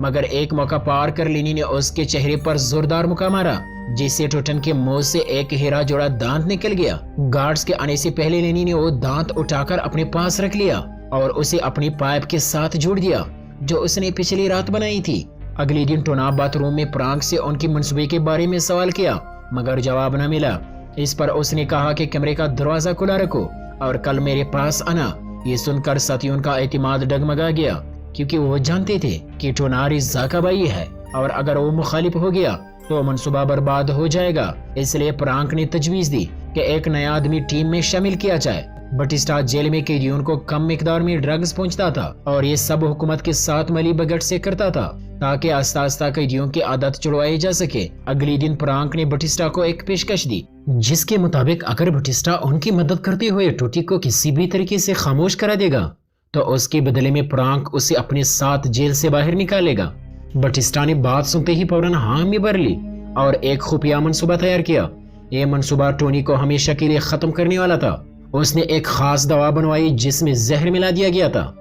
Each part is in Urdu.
مگر ایک موقع پار کر لینی نے اس کے چہرے پر زوردار مکہ مارا، جس سے ٹوٹن کے منہ سے ایک ہیرا جوڑا دانت نکل گیا۔ گارڈز کے آنے سے پہلے لینی نے وہ دانت اٹھا کر اپنے پاس رکھ لیا اور اسے اپنی پائپ کے ساتھ جوڑ دیا جو اس نے پچھلی رات بنائی تھی۔ اگلے دن ٹونا باتھ روم میں پرانک سے ان کی منصوبے کے بارے میں سوال کیا، مگر جواب نہ ملا۔ اس پر اس نے کہا کہ کمرے کا دروازہ کھلا رکھو اور کل میرے پاس آنا۔ یہ سن کر ساتھیوں کا اعتماد ڈگمگا گیا، کیونکہ وہ جانتے تھے کہ ٹونا رضا کا بھائی ہے اور اگر وہ مخالف ہو گیا تو منصوبہ برباد ہو جائے گا۔ اس لیے پرانک نے تجویز دی کہ ایک نیا آدمی ٹیم میں شامل کیا جائے۔ بٹسٹا جیل میں قیدیوں کو کم مقدار میں ڈرگز پہنچتا تھا اور یہ سب حکومت کے ساتھ ملی بگٹ سے کرتا تھا تاکہ آہستہ آہستہ قیدیوں کی عادت چھڑوائی جا سکے۔ اگلی دن پرانک نے بٹسٹا کو ایک پیشکش دی، جس کے مطابق اگر بٹسٹا ان کی مدد کرتے ہوئے ٹوٹی کو کسی بھی طریقے سے خاموش کرا دے گا تو اس کے بدلے میں پرانک اسے اپنے ساتھ جیل سے باہر نکالے گا۔ بٹسٹا نے بات سنتے ہی فوراً ہاں میں بھر لی اور ایک خفیہ منصوبہ تیار کیا۔ یہ منصوبہ ٹونی کو ہمیشہ کے لیے ختم کرنے والا تھا۔ اس نے ایک خاص دوا بنوائی جس میں زہر ملا دیا گیا تھا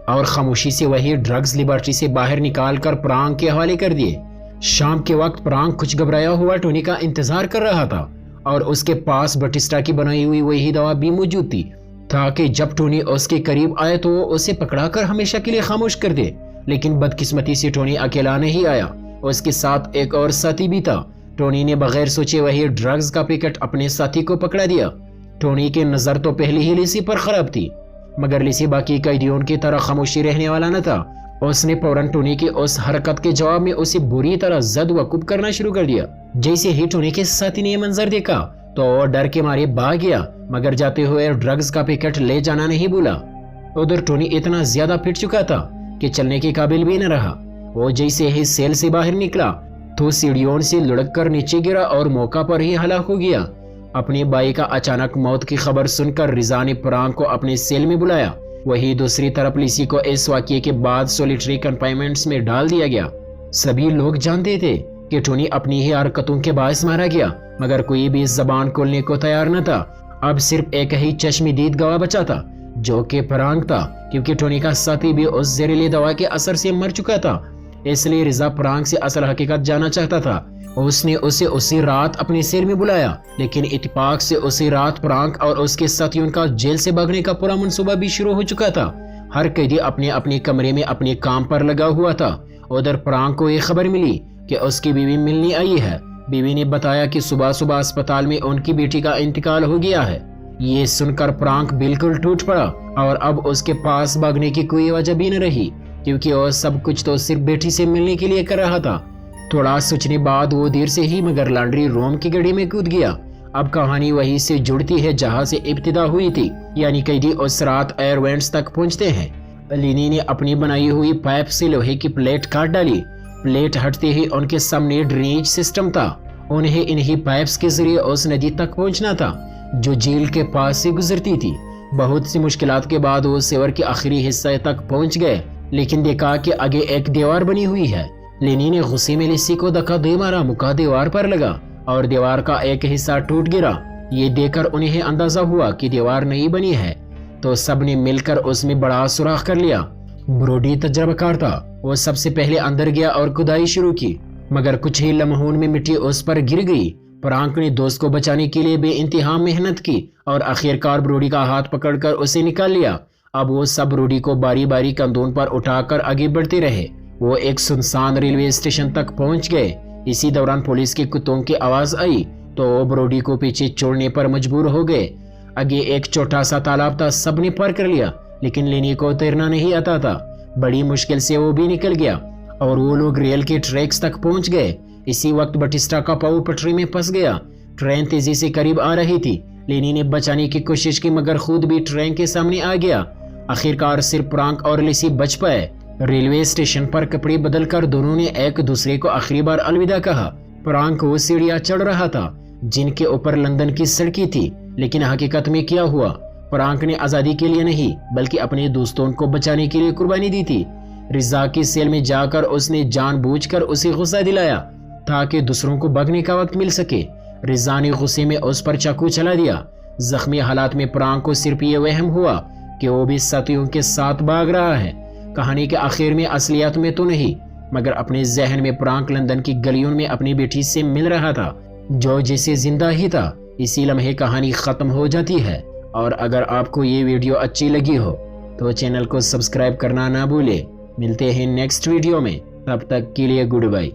اور خاموشی سے وہی ڈرگز لیبارٹری سے باہر نکال کر پرانک کے حوالے کر دیے۔ شام کے وقت پرانک کچھ گھبرایا ہوا ٹونی کا انتظار کر رہا تھا اور اس کے پاس بٹسٹا کی بنائی ہوئی وہی دوا بھی موجود تھی تاکہ جب ٹونی اس کے قریب آئے تو وہ اسے پکڑا کر ہمیشہ کے لیے خاموش کر دے۔ لیکن بدقسمتی سے ٹونی اکیلا نہیں آیا، اس کے ساتھ ایک اور ساتھی بھی تھا۔ ٹونی نے بغیر سوچے وہی ڈرگز کا پیکٹ اپنے ساتھی کو پکڑا دیا۔ ٹونی کی نظر تو پہلے ہی لیسی پر خراب تھی، مگر لیسی باقی قیدیوں کی طرح خاموشی رہنے والا نہ تھا۔ اس نے فوراً ٹونی کی اس حرکت کے جواب میں اسے بری طرح زد و کوب کرنا شروع کر دیا۔ جیسے ہی ٹونی کے ساتھی نے یہ منظر دیکھا تو وہ ڈر کے مارے بھاگ گیا، مگر جاتے ہوئے ڈرگز کا پیکٹ لے جانا نہیں بھولا۔ ادھر ٹونی اتنا زیادہ پھٹ چکا تھا کہ چلنے کے قابل بھی نہ رہا۔ وہ جیسے ہی سیل سے باہر نکلا تو سیڑھیوں سے لڑک کر نیچے گرا اور موقع پر ہی ہلاک ہو گیا۔ اپنے بھائی کا اچانک موت کی خبر سن کر رضا نے پرانک کو اپنے سیل میں بلایا۔ وہی دوسری طرف لیسی کو اس واقعے کے بعد سولیٹری کنفائنمنٹس میں ڈال دیا گیا۔ سبھی لوگ جانتے تھے کہ ٹونی اپنی ہی حرکتوں کے باعث مارا گیا، مگر کوئی بھی زبان کھولنے کو تیار نہ تھا۔ اب صرف ایک ہی چشمدید گواہ بچا تھا جو کہ پرانک تھا، کیونکہ ٹونی کا ساتھی بھی اس زہریلی دوا کے اثر سے مر چکا تھا۔ اس لیے رضا پرانک سے اصل حقیقت جاننا چاہتا تھا۔ اس نے اسے اسی رات اپنے سیل میں بلایا، لیکن اتفاق سے اسی رات پرانک اور اس کے ساتھیوں کا جیل سے بھاگنے کا پورا منصوبہ بھی شروع ہو چکا تھا۔ ہر قیدی اپنے اپنے کمرے میں اپنے کام پر لگا ہوا تھا۔ ادھر پرانک کو یہ خبر ملی کہ اس کی بیوی ملنے آئی ہے۔ بیوی نے بتایا کہ صبح صبح اسپتال میں ان کی بیٹی کا انتقال ہو گیا ہے۔ یہ سن کر پرانک بالکل ٹوٹ پڑا اور اب اس کے پاس بھاگنے کی کوئی وجہ بھی نہ رہی، کیونکہ وہ سب کچھ تو صرف بیٹی سے ملنے کے لیے کر رہا تھا۔ تھوڑا سوچنے بعد وہ دیر سے ہی مگر لانڈری روم کی گاڑی میں کود گیا۔ اب کہانی وہی سے جڑتی ہے جہاں سے ابتدا ہوئی تھی، یعنی قیدی اس رات ایئر وینٹس تک پہنچتے ہیں۔ لینی نے اپنی بنائی ہوئی پائپ سے لوہے کی پلیٹ کاٹ ڈالی۔ پلیٹ ہٹتے ہی ان کے سامنے ڈرینیج سسٹم تھا۔ انہیں انہی پائپس کے ذریعے اس ندی تک پہنچنا تھا جو جیل کے پاس سے گزرتی تھی۔ بہت سی مشکلات کے بعد وہ سیور کے آخری حصے تک پہنچ گئے، لیکن دیکھا کہ آگے ایک دیوار بنی ہوئی ہے۔ لینی نے غصے میں لیسی کو دھکا دے مارا، مکہ دیوار پر لگا اور دیوار کا ایک حصہ ٹوٹ گرا۔ یہ دیکھ کر انہیں اندازہ ہوا کہ دیوار نہیں بنی ہے، تو سب نے مل کر اس میں بڑا سوراخ کر لیا۔ بروڈی تجربہ کار تھا، وہ سب سے پہلے اندر گیا اور کھدائی شروع کی، مگر کچھ ہی لمحوں میں مٹی اس پر گر گئی۔ پرانک نے دوست کو بچانے کے لیے بے انتہا محنت کی اور آخرکار بروڈی کا ہاتھ پکڑ کر اسے نکال لیا۔ اب وہ سب بروڈی کو باری باری کندھوں پر اٹھا کر آگے بڑھتے رہے۔ وہ ایک سنسان ریلوے اسٹیشن تک پہنچ گئے۔ اسی دوران پولیس کے کتوں کی آواز آئی تو وہ بروڈی کو پیچھے چھوڑنے پر مجبور ہو گئے۔ آگے ایک چھوٹا سا تالاب تھا، سب نے پار کر لیا، لیکن لینی کو تیرنا نہیں آتا تھا۔ بڑی مشکل سے وہ بھی نکل گیا اور وہ لوگ ریل کے ٹریکس تک پہنچ گئے۔ اسی وقت بٹسٹا کا پاؤں پٹری میں پھنس گیا۔ ٹرین تیزی سے قریب آ رہی تھی۔ لینی نے بچانے کی کوشش کی، مگر خود بھی ٹرین کے سامنے آ گیا۔ آخرکار صرف پرانک اور لیسی بچ پائے۔ ریلوے اسٹیشن پر کپڑے بدل کر دونوں نے ایک دوسرے کو آخری بار الوداع کہا۔ پرانک وہ سیڑھیاں چڑھ رہا تھا جن کے اوپر لندن کی سڑکیں تھی، لیکن حقیقت میں کیا ہوا؟ پرانک نے آزادی کے لیے نہیں بلکہ اپنے دوستوں کو بچانے کے لیے قربانی دی تھی۔ رضا کی سیل میں جا کر اس نے جان بوجھ کر اسے غصہ دلایا تاکہ دوسروں کو بھاگنے کا وقت مل سکے۔ رضا نے غصے میں اس پر چاقو چلا دیا۔ زخمی حالات میں پرانک کو صرف یہ وہم ہوا کہ وہ بھی ساتھیوں کے ساتھ بھاگ رہا ہے۔ کہانی کے آخر میں اصلیت میں تو نہیں، مگر اپنے ذہن میں پرانک لندن کی گلیوں میں اپنی بیٹی سے مل رہا تھا جو جیسے زندہ ہی تھا۔ اسی لمحے کہانی ختم ہو جاتی ہے۔ اور اگر آپ کو یہ ویڈیو اچھی لگی ہو تو چینل کو سبسکرائب کرنا نہ بھولے۔ ملتے ہیں نیکسٹ ویڈیو میں، تب تک کے لیے گڈ بائی۔